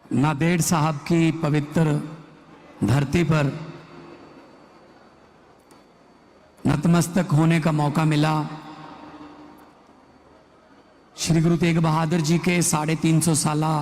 नांदेड़ साहब की पवित्र धरती पर नतमस्तक होने का मौका मिला। श्री गुरु तेग बहादुर जी के 350 साला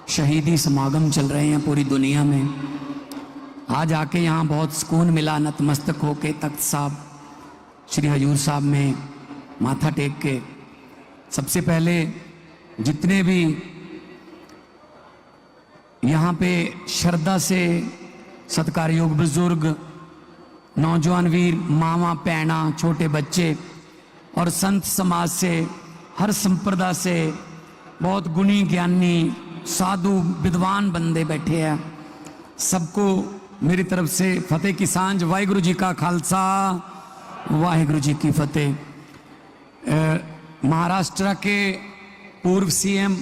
शहीदी समागम चल रहे हैं पूरी दुनिया में। आज आके यहाँ बहुत सुकून मिला, नतमस्तक होके तख्त साहब श्री हजूर साहब में माथा टेक के। सबसे पहले जितने भी यहाँ पे श्रद्धा से सत्कारयोग बुजुर्ग, नौजवान वीर, मामा पैना, छोटे बच्चे और संत समाज से, हर संप्रदाय से बहुत गुणी ज्ञानी साधु विद्वान बंदे बैठे हैं। सबको मेरी तरफ से फतेह की सांझ। वाहिगुरु जी का खालसा, वाहिगुरु जी की फतेह। महाराष्ट्र के पूर्व सीएम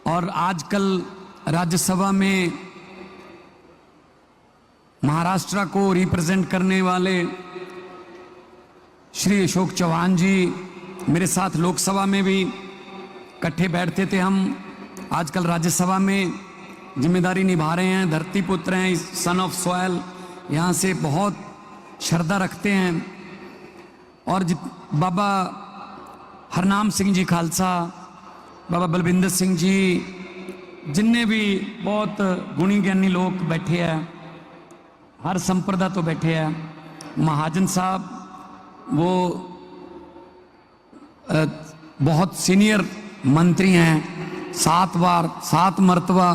और आजकल राज्यसभा में महाराष्ट्र को रिप्रेजेंट करने वाले श्री अशोक चौहान जी मेरे साथ लोकसभा में भी इकट्ठे बैठते थे। हम आजकल राज्यसभा में जिम्मेदारी निभा रहे हैं। धरती पुत्र हैं, सन ऑफ सॉयल, यहाँ से बहुत श्रद्धा रखते हैं। और बाबा हरनाम सिंह जी खालसा, बाबा बलविंदर सिंह जी, जिनने भी बहुत गुणी ज्ञानी लोग बैठे हैं, हर संप्रदाय तो बैठे हैं। महाजन साहब वो बहुत सीनियर मंत्री हैं, 7 बार 7 मर्तबा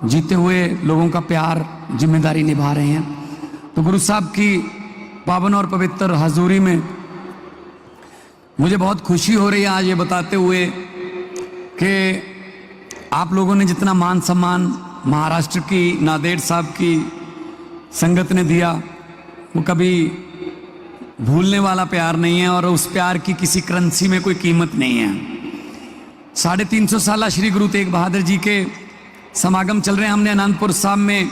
जीते हुए लोगों का प्यार जिम्मेदारी निभा रहे हैं। तो गुरु साहब की पावन और पवित्र हजूरी में मुझे बहुत खुशी हो रही है आज ये बताते हुए कि आप लोगों ने जितना मान सम्मान महाराष्ट्र की नांदेड़ साहब की संगत ने दिया, वो कभी भूलने वाला प्यार नहीं है और उस प्यार की किसी करेंसी में कोई कीमत नहीं है। 350 साल श्री गुरु तेग बहादुर जी के समागम चल रहे हैं। हमने आनंदपुर साहब में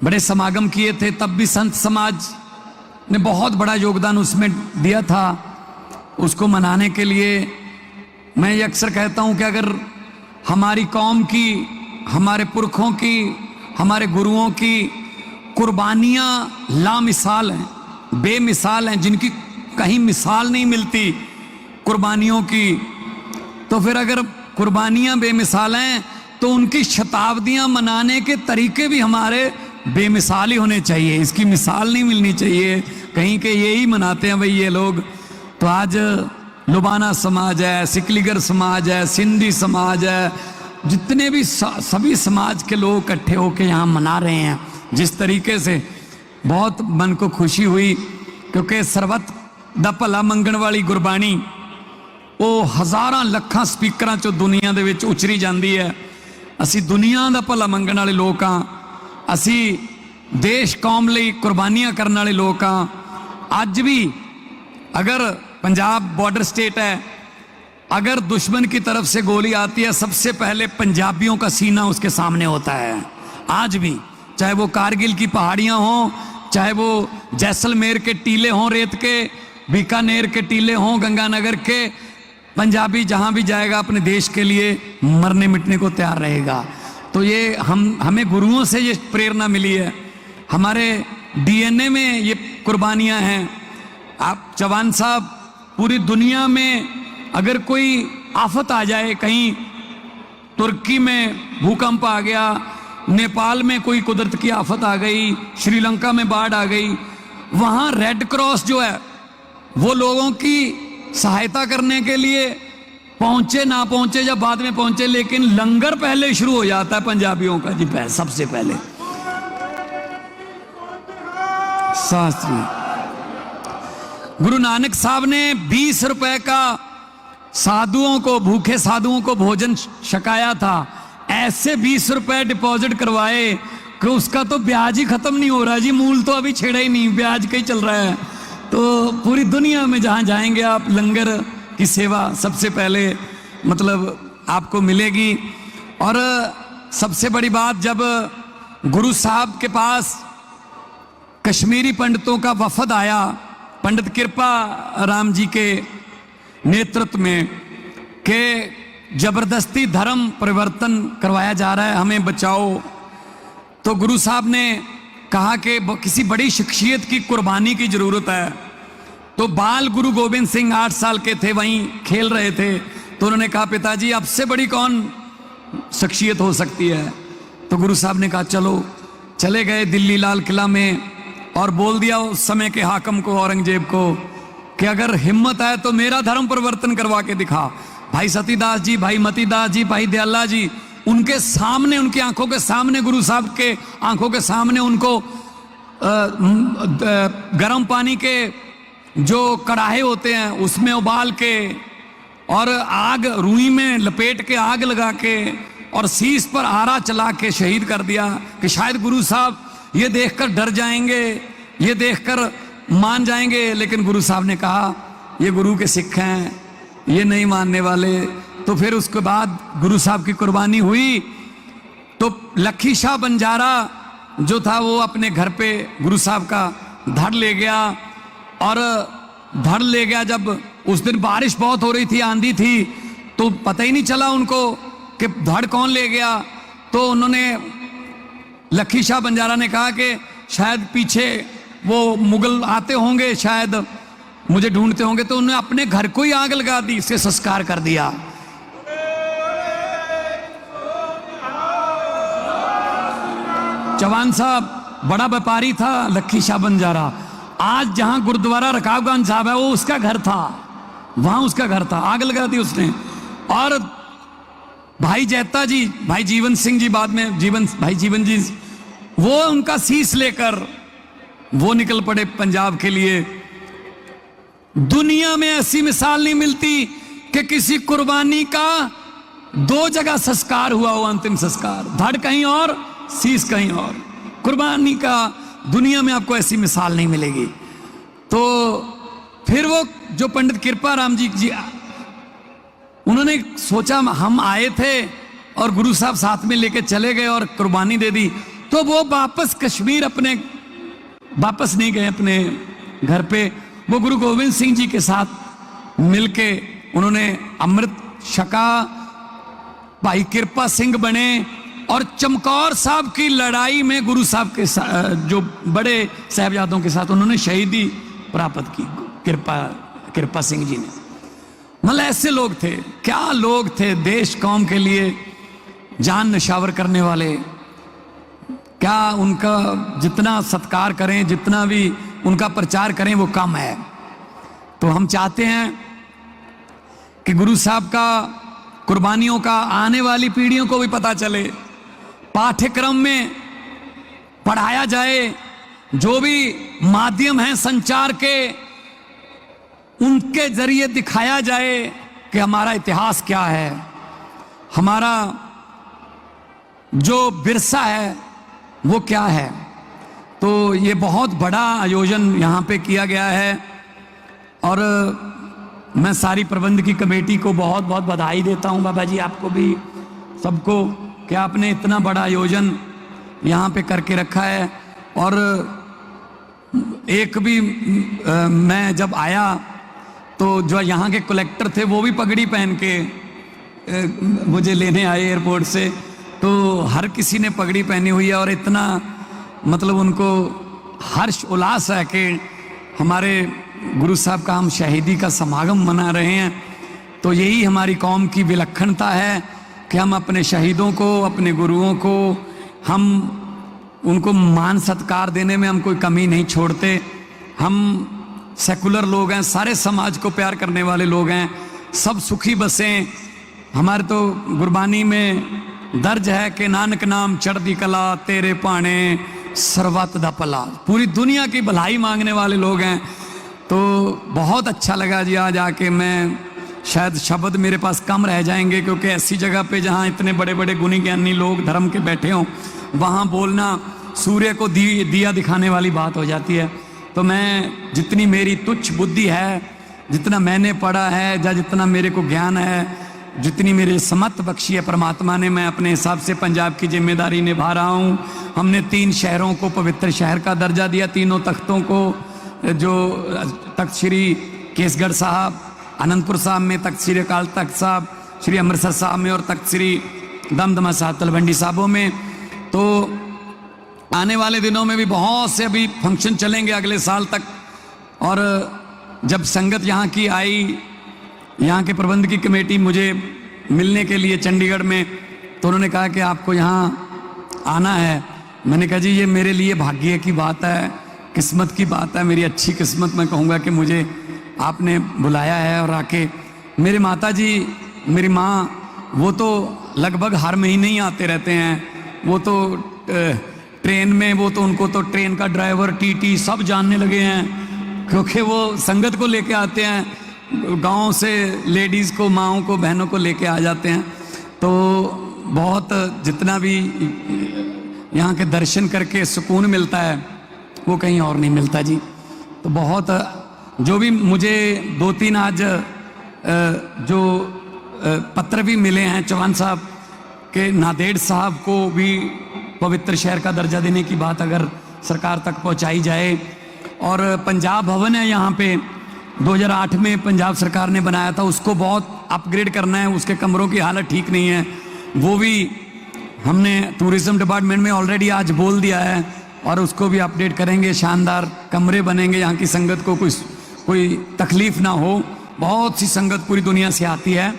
बड़े समागम किए थे, तब भी संत समाज ने बहुत बड़ा योगदान उसमें दिया था। उसको मनाने के लिए मैं ये अक्सर कहता हूँ कि अगर हमारी कौम की, हमारे पुरखों की, हमारे गुरुओं की कुर्बानियाँ लामिसाल हैं, बेमिसाल हैं, जिनकी कहीं मिसाल नहीं मिलती कुर्बानियों की, तो फिर अगर कुर्बानियाँ बेमिसाल हैं तो उनकी शताब्दियाँ मनाने के तरीके भी हमारे बेमिसाल ही होने चाहिए। इसकी मिसाल नहीं मिलनी चाहिए कहीं के यही मनाते हैं भाई ये लोग। तो आज लुबाना समाज है, सिकलीगर समाज है, सिंधी समाज है, जितने भी सभी समाज के लोग इकट्ठे होकर यहाँ मना रहे हैं जिस तरीके से, बहुत मन को खुशी हुई। क्योंकि सरबत दा भला मंगण वाली गुरबाणी वो हज़ारां लखां स्पीकरां चों दुनिया दे विच उचरी जाती है। असी दुनिया दा भला मंगण वाले लोग हाँ, असी देश कौम लई कुर्बानियां करने वाले लोग हाँ। अज भी अगर पंजाब बॉर्डर स्टेट है, अगर दुश्मन की तरफ से गोली आती है, सबसे पहले पंजाबियों का सीना उसके सामने होता है। आज भी चाहे वो कारगिल की पहाड़ियाँ हों, चाहे वो जैसलमेर के टीले हों रेत के, बीकानेर के टीले हों गंगानगर के, पंजाबी जहाँ भी जाएगा अपने देश के लिए मरने मिटने को तैयार रहेगा। तो ये हमें गुरुओं से ये प्रेरणा मिली है, हमारे डीएनए में ये कुर्बानियाँ हैं। आप चौहान साहब, पूरी दुनिया में अगर कोई आफत आ जाए, कहीं तुर्की में भूकंप आ गया, नेपाल में कोई कुदरत की आफत आ गई, श्रीलंका में बाढ़ आ गई, वहाँ रेड क्रॉस जो है वो लोगों की सहायता करने के लिए पहुँचे ना पहुँचे या बाद में पहुँचे, लेकिन लंगर पहले शुरू हो जाता है पंजाबियों का जी, सबसे पहले। शास्त्री गुरु नानक साहब ने 20 रुपए का साधुओं को, भूखे साधुओं को भोजन छकाया था। ऐसे 20 रुपए डिपॉजिट करवाए कि उसका तो ब्याज ही खत्म नहीं हो रहा जी, मूल तो अभी छेड़ा ही नहीं, ब्याज का ही चल रहा है। तो पूरी दुनिया में जहाँ जाएंगे आप, लंगर की सेवा सबसे पहले मतलब आपको मिलेगी। और सबसे बड़ी बात, जब गुरु साहब के पास कश्मीरी पंडितों का वफद आया, पंडित कृपा राम जी के नेतृत्व में, के जबरदस्ती धर्म परिवर्तन करवाया जा रहा है, हमें बचाओ। तो गुरु साहब ने कहा कि किसी बड़ी शख्सियत की कुर्बानी की जरूरत है। तो बाल गुरु गोविंद सिंह 8 साल के थे, वहीं खेल रहे थे। तो उन्होंने कहा पिताजी आपसे बड़ी कौन शख्सियत हो सकती है। तो गुरु साहब ने कहा चलो। चले गए दिल्ली लाल किला में और बोल दिया उस समय के हाकम को, औरंगजेब को, कि अगर हिम्मत है तो मेरा धर्म परिवर्तन करवा के दिखा। भाई सतीदास जी, भाई मतीदास जी, भाई दयाला जी, उनके सामने, उनकी आंखों के सामने, गुरु साहब के आंखों के सामने उनको गर्म पानी के जो कड़ाहे होते हैं उसमें उबाल के और आग रुई में लपेट के आग लगा के और शीश पर आरा चला के शहीद कर दिया कि शायद गुरु साहब ये देखकर डर जाएंगे, ये देखकर मान जाएंगे। लेकिन गुरु साहब ने कहा ये गुरु के सिख हैं, ये नहीं मानने वाले। तो फिर उसके बाद गुरु साहब की कुर्बानी हुई। तो लखी शाह बंजारा जो था वो अपने घर पे गुरु साहब का धड़ ले गया। और धड़ ले गया जब उस दिन बारिश बहुत हो रही थी, आंधी थी, तो पता ही नहीं चला उनको कि धड़ कौन ले गया। तो उन्होंने, लखी शाह बंजारा ने कहा कि शायद पीछे वो मुगल आते होंगे, शायद मुझे ढूंढते होंगे। तो उन्होंने अपने घर को ही आग लगा दी, इससे संस्कार कर दिया। चौहान साहब बड़ा व्यापारी था, लखी शाह बंजारा। आज जहां गुरुद्वारा रकाबगंज साहब है वो उसका घर था, वहां उसका घर था, आग लगा दी उसने। और भाई जैता जी, भाई जीवन सिंह जी, बाद में भाई जीवन जी, वो उनका शीश लेकर वो निकल पड़े पंजाब के लिए। दुनिया में ऐसी मिसाल नहीं मिलती कि किसी कुर्बानी का 2 जगह संस्कार हुआ हो, अंतिम संस्कार, धड़ कहीं और शीश कहीं और। कुर्बानी का दुनिया में आपको ऐसी मिसाल नहीं मिलेगी। तो फिर वो जो पंडित कृपाराम जी उन्होंने सोचा हम आए थे और गुरु साहब साथ में लेके चले गए और कुर्बानी दे दी। तो वो वापस कश्मीर अपने वापस नहीं गए अपने घर पे। वो गुरु गोविंद सिंह जी के साथ मिलके उन्होंने अमृत छका, भाई कृपा सिंह बने और चमकौर साहब की लड़ाई में गुरु साहब के जो बड़े साहबजादों के साथ उन्होंने शहीदी प्राप्त की, कृपा सिंह जी ने। मतलब ऐसे लोग थे, क्या लोग थे, देश कौम के लिए जान निछावर करने वाले। क्या उनका जितना सत्कार करें, जितना भी उनका प्रचार करें वो कम है। तो हम चाहते हैं कि गुरु साहब का, कुर्बानियों का आने वाली पीढ़ियों को भी पता चले, पाठ्यक्रम में पढ़ाया जाए। जो भी माध्यम हैं संचार के, उनके जरिए दिखाया जाए कि हमारा इतिहास क्या है, हमारा जो विरसा है वो क्या है। तो ये बहुत बड़ा आयोजन यहाँ पे किया गया है और मैं सारी प्रबंध की कमेटी को बहुत बहुत बधाई देता हूँ, बाबा जी आपको भी, सबको, कि आपने इतना बड़ा आयोजन यहाँ पे करके रखा है। और एक भी मैं जब आया तो जो यहाँ के कलेक्टर थे वो भी पगड़ी पहन के मुझे लेने आए एयरपोर्ट से। तो हर किसी ने पगड़ी पहनी हुई है और इतना मतलब उनको हर्ष उल्लास है कि हमारे गुरु साहब का हम शहीदी का समागम मना रहे हैं। तो यही हमारी कौम की विलक्षणता है कि हम अपने शहीदों को, अपने गुरुओं को, हम उनको मान सत्कार देने में हम कोई कमी नहीं छोड़ते। हम सेकुलर लोग हैं, सारे समाज को प्यार करने वाले लोग हैं, सब सुखी बसें। हमारे तो गुरबानी में दर्ज है कि नानक नाम चढ़दी कला तेरे पाने सर्वत दा भला। पूरी दुनिया की भलाई मांगने वाले लोग हैं। तो बहुत अच्छा लगा जी आज आके। मैं शायद शब्द मेरे पास कम रह जाएंगे क्योंकि ऐसी जगह पे जहाँ इतने बड़े बड़े गुणी ज्ञानी लोग धर्म के बैठे हों, वहाँ बोलना सूर्य को दिया दिखाने वाली बात हो जाती है। तो मैं, जितनी मेरी तुच्छ बुद्धि है, जितना मैंने पढ़ा है या जितना मेरे को ज्ञान है, जितनी मेरे समत बख्शी है परमात्मा ने, मैं अपने हिसाब से पंजाब की जिम्मेदारी निभा रहा हूँ। हमने 3 शहरों को पवित्र शहर का दर्जा दिया, तीनों तख्तों को, जो तख्त श्री केसगढ़ साहब, अनंतपुर साहब में तख्त श्री अकाल तख्त साहब, श्री अमृतसर साहब में और तख्त श्री दमदमा साहिब तलवंडी साहिबों में। तो आने वाले दिनों में भी बहुत से अभी फंक्शन चलेंगे अगले साल तक। और जब संगत यहाँ की आई, यहाँ के प्रबंध की कमेटी मुझे मिलने के लिए चंडीगढ़ में, तो उन्होंने कहा कि आपको यहाँ आना है। मैंने कहा जी ये मेरे लिए भाग्य की बात है, किस्मत की बात है, मेरी अच्छी किस्मत मैं कहूँगा कि मुझे आपने बुलाया है। और आके मेरे माता जी, मेरी माँ, वो तो लगभग हर महीने ही आते रहते हैं। वो तो ट्रेन में, वो तो उनको तो ट्रेन का ड्राइवर, टीटी सब जानने लगे हैं, क्योंकि वो संगत को लेके आते हैं, गांव से लेडीज़ को, माँओं को, बहनों को लेके आ जाते हैं। तो बहुत जितना भी यहाँ के दर्शन करके सुकून मिलता है वो कहीं और नहीं मिलता जी। तो बहुत जो भी मुझे 2-3 आज जो पत्र भी मिले हैं चौहान साहब के, नांदेड़ साहब को भी पवित्र शहर का दर्जा देने की बात अगर सरकार तक पहुंचाई जाए। और पंजाब भवन है यहाँ पे, 2008 में पंजाब सरकार ने बनाया था, उसको बहुत अपग्रेड करना है, उसके कमरों की हालत ठीक नहीं है। वो भी हमने टूरिज्म डिपार्टमेंट में ऑलरेडी आज बोल दिया है और उसको भी अपडेट करेंगे। शानदार कमरे बनेंगे, यहाँ की संगत को कोई तकलीफ ना हो। बहुत सी संगत पूरी दुनिया से आती है।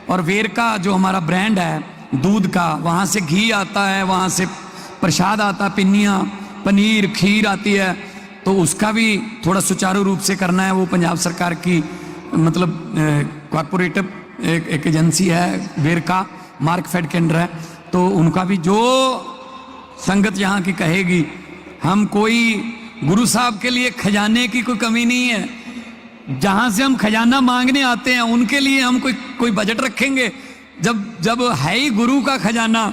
और वेरका जो हमारा ब्रांड है दूध का, वहाँ से घी आता है, वहाँ से प्रसाद आता है, पिन्नियाँ, पनीर, खीर आती है। तो उसका भी थोड़ा सुचारू रूप से करना है। वो पंजाब सरकार की मतलब कॉरपोरेटिव एक एजेंसी है, वेरका मार्कफेड के अंडर है। तो उनका भी जो संगत यहाँ की कहेगी, हम कोई गुरु साहब के लिए खजाने की कोई कमी नहीं है। जहाँ से हम खजाना मांगने आते हैं उनके लिए हम कोई बजट रखेंगे। जब है ही गुरु का खजाना।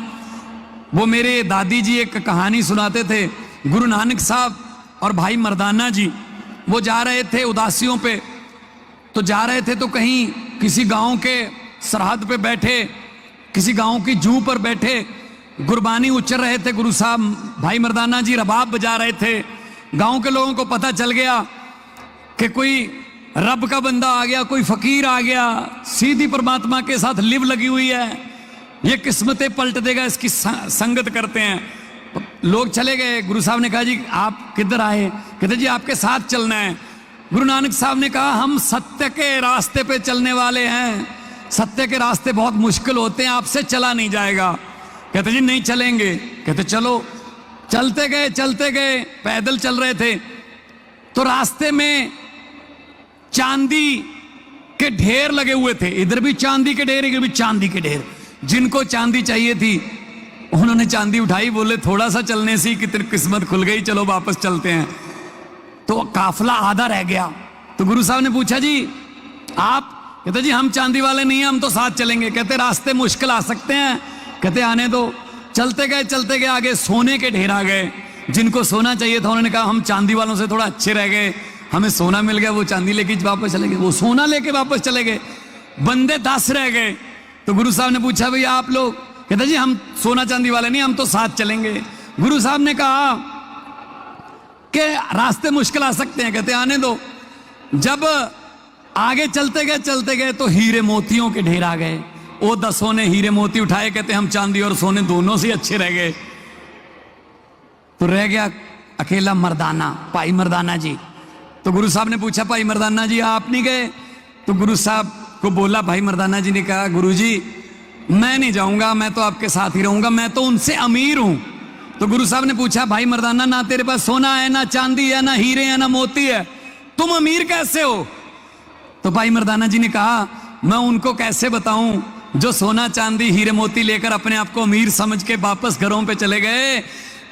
वो मेरे दादी जी एक कहानी सुनाते थे, गुरु नानक साहब और भाई मर्दाना जी, वो जा रहे थे उदासियों पे, तो जा रहे थे तो कहीं किसी गांव के सरहद पे बैठे, किसी गांव की जू पर बैठे गुरबानी उच्चर रहे थे गुरु साहब। भाई मर्दाना जी रबाब बजा रहे थे। गांव के लोगों को पता चल गया कि कोई रब का बंदा आ गया, कोई फकीर आ गया, सीधी परमात्मा के साथ लिव लगी हुई है, ये किस्मतें पलट देगा, इसकी संगत करते हैं। लोग चले गए। गुरु साहब ने कहा जी आप किधर आए? कहते जी आपके साथ चलना है। गुरु नानक साहब ने कहा हम सत्य के रास्ते पे चलने वाले हैं, सत्य के रास्ते बहुत मुश्किल होते हैं, आपसे चला नहीं जाएगा। कहते जी नहीं चलेंगे। कहते चलो। चलते गए, पैदल चल रहे थे तो रास्ते में चांदी के ढेर लगे हुए थे। इधर भी चांदी के ढेर, इधर भी चांदी के ढेर। जिनको चांदी चाहिए थी उन्होंने चांदी उठाई, बोले थोड़ा सा चलने से कितनी किस्मत खुल गई, चलो वापस चलते हैं। तो काफिला आधा रह गया। तो गुरु साहब ने पूछा जी आप? कहते जी हम चांदी वाले नहीं हैं, हम तो साथ चलेंगे। कहते रास्ते मुश्किल आ सकते हैं। कहते आने दो। चलते गए आगे सोने के ढेर आ गए। जिनको सोना चाहिए था उन्होंने कहा हम चांदी वालों से थोड़ा अच्छे रह गए, हमें सोना मिल गया, वो चांदी लेके वापस चले गए। वो सोना लेके वापस चले गए। बंदे 10 रह गए। तो गुरु साहब ने पूछा भैया आप लोग? कहते जी हम सोना चांदी वाले नहीं, हम तो साथ चलेंगे। गुरु साहब ने कहा कि रास्ते मुश्किल आ सकते हैं। कहते आने दो। जब आगे चलते गए तो हीरे मोतियों के ढेर आ गए। वो 10 ने हीरे मोती उठाए। कहते हम चांदी और सोने दोनों से अच्छे रह गए। तो रह गया अकेला मर्दाना, भाई मर्दाना जी। तो गुरु साहब ने पूछा भाई मर्दाना जी आप नहीं गए? तो गुरु साहब को बोला, भाई मर्दाना जी ने कहा गुरु जी मैं नहीं जाऊंगा, मैं तो आपके साथ ही रहूंगा, मैं तो उनसे अमीर हूं। तो गुरु साहब ने पूछा भाई मर्दाना ना तेरे पास सोना है, ना चांदी है, ना हीरे है, ना मोती है, तुम अमीर कैसे हो? तो भाई मर्दाना जी ने कहा मैं उनको कैसे बताऊं जो सोना चांदी हीरे मोती लेकर अपने आप को अमीर समझ के वापस घरों पे चले गए,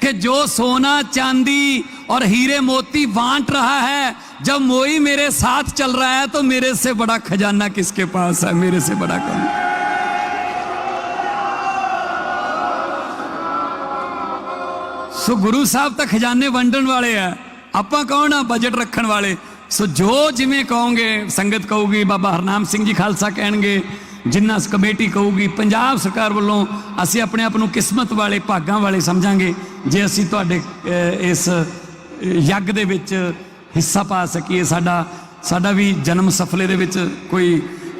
कि जो सोना चांदी और हीरे मोती बांट रहा है, जब मोई मेरे साथ चल रहा है तो मेरे से बड़ा खजाना किसके पास है, मेरे से बड़ा कौन? सो गुरु साहब तो खजाने वंडन वाले है, ਆਪਾਂ कौन है बजट रखने वाले। सो जो जिमें कहोगे, संगत कहूगी, बाबा हरनाम सिंह जी खालसा कहणगे, जिन्ना कमेटी कहूगी, पंजाब सरकार वालों असी अपने आप किस्मत वाले भागां वाले समझांगे जे असी तुहाडे इस यज्ञ दे विच हिस्सा पा सकीए। साडा भी जन्म सफले दे विच कोई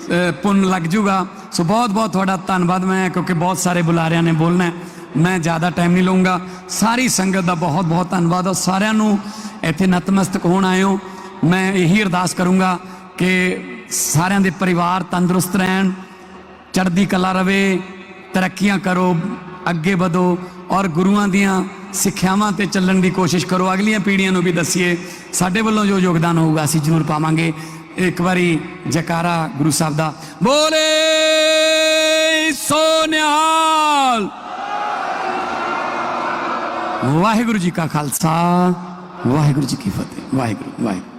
पुण्य लग जूगा। सो बहुत बहुत थोड़ा धन्यवाद। मैं क्योंकि बहुत सारे बुलारिया ने बोलना है, मैं ज़्यादा टाइम नहीं लूँगा। सारी संगत का बहुत बहुत धन्यवाद और सारिਆਂ ਨੂੰ ਇੱਥੇ ਨਤਮਸਤਕ ਹੋਣ ਆਏ ਹੋ। मैं यही अरदास करूँगा कि सारिਆਂ ਦੇ परिवार तंदुरुस्त रहन, चढ़दी कला रवे, तरक्कियां करो, अगे बढ़ो और गुरुआं दियां सिक्ख्यावां ते चलण की कोशिश करो। अगलियां पीढ़ियां नूं भी दसीए साडे वल्लों जो योगदान होगा असीं जरूर पावांगे। एक बारी जयकारा गुरु साहब दा, बोले सो निहाल। वाहिगुरु जी का खालसा, वाहिगुरु जी की फतेह। वाहिगुरु वाहिगुरु।